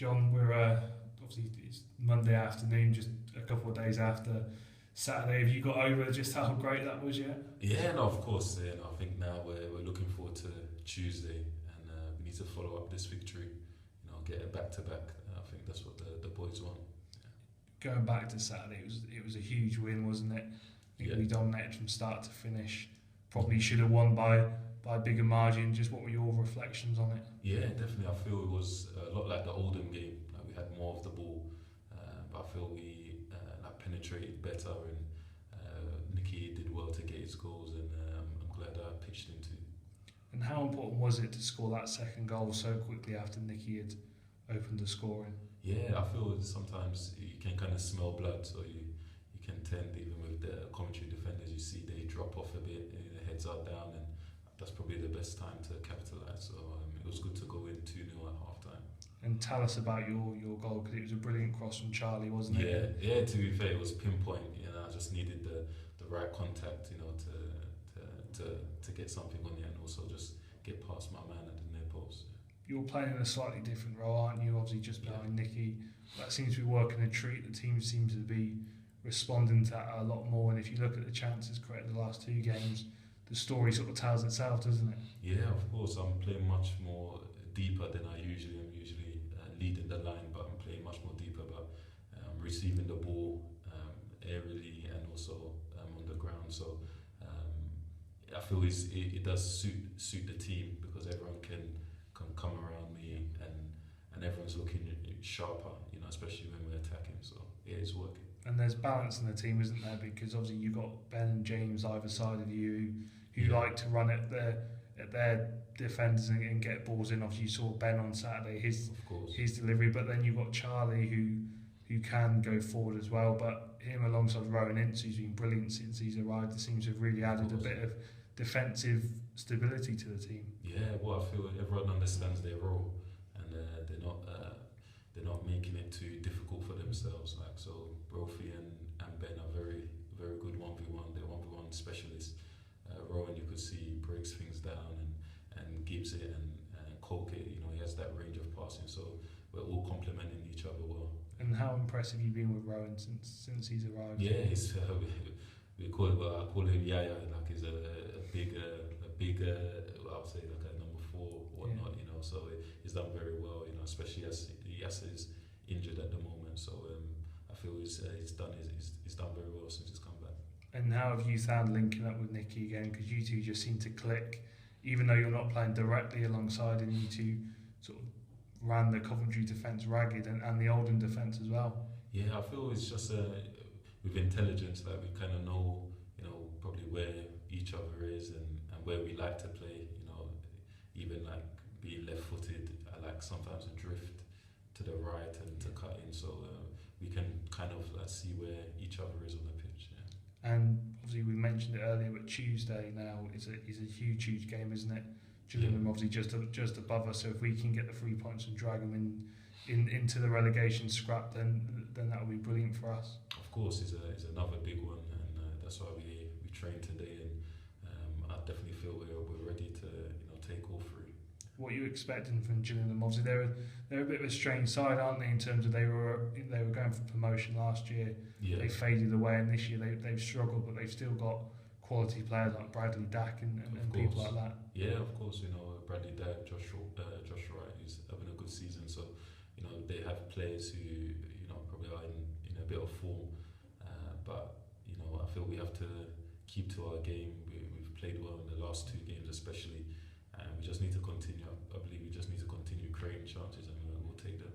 John, we're obviously it's Monday afternoon, just a couple of days after Saturday. Have you got over just how great that was yet? Yeah, no, of course. Yeah, no, I think now we're looking forward to Tuesday, and we need to follow up this victory. Get it back to back. I think that's what the boys want. Going back to Saturday, it was a huge win, wasn't it? I think we dominated from start to finish. Probably should have won by a bigger margin. Just what were your reflections on it? Yeah, definitely. I feel it was a lot like the Oldham game. Like we had more of the ball, but I feel we penetrated better, and Nicky did well to get his goals, and I'm glad I pitched him too. And how important was it to score that second goal so quickly after Nicky had opened the scoring? Yeah, I feel sometimes you can kind of smell blood, so you can tend, even with the Coventry defenders, you see they drop off a bit, their heads are down, and that's probably the best time to capitalise. So it was good to go in 2-0 at half time. And tell us about your goal, because it was a brilliant cross from Charlie, wasn't it? Yeah. To be fair, it was pinpoint. I just needed the right contact, to get something on it, and also just get past my man at the near post. You're playing in a slightly different role, aren't you? Obviously, just behind Nicky. That seems to be working a treat. The team seems to be responding to that a lot more. And if you look at the chances created the last two games, the story sort of tells itself, doesn't it? Yeah, of course. I'm playing much more deeper than I usually am. Usually leading the line, but I'm playing much more deeper. But I'm receiving the ball aerially and also on the ground. So I feel it does suit the team, because everyone can come around me, and everyone's looking sharper, especially when we're attacking. So yeah, it's working. And there's balance in the team, isn't there? Because obviously you've got Ben and James either side of you who like to run at their defenders and get balls in. Obviously you saw Ben on Saturday, his delivery, but then you've got Charlie who can go forward as well. But him alongside Rowan Ince, who's been brilliant since he's arrived, it seems to have really added a bit of defensive stability to the team. Yeah, well, I feel everyone understands their role, and they're not making it too difficult for themselves. Like, so Brophy and Ben are very, very good 1v1. They're 1v1 specialists. Rowan, you could see, breaks things down and gives it, and Coke it. He has that range of passing. So we're all complementing each other well. And how impressive have you been with Rowan since he's arrived? Yeah, he's I call him Yaya. Like, he's a big I would say like a number 4 or whatnot. So he's done very well. Especially as Yasser is injured at the moment. So I feel he's done very well since he's come back. And how have you found linking up with Nicky again? Because you two just seem to click, even though you're not playing directly alongside, and you two sort of ran the Coventry defence ragged and the Oldham defence as well. Yeah, I feel it's just with intelligence that we kind of know, probably where each other is and where we like to play. Even like being left-footed, I like sometimes to drift to the right and to cut in, so we can kind of see where each other is on the pitch. Yeah. And obviously we mentioned it earlier, but Tuesday now is a huge game, isn't it? Gillingham obviously just above us, so if we can get the 3 points and drag them into the relegation scrap, then that would be brilliant for us. Of course, it's another big one, and that's why we trained today, and I definitely feel we're ready to take all 3. What are you expecting from Gillingham? Obviously they're a bit of a strange side, aren't they? In terms of they were going for promotion last year. Yeah. They faded away, and this year they've struggled, but they've still got quality players like Bradley Dack and people like that. Yeah, of course. Bradley Dack, Josh Wright, who's having a good season. So they have players who probably are in a bit of form, but I feel we have to keep to our game. We've played well in the last 2 games, especially, and we just need to continue. I believe we just need to continue creating chances, and we'll take them.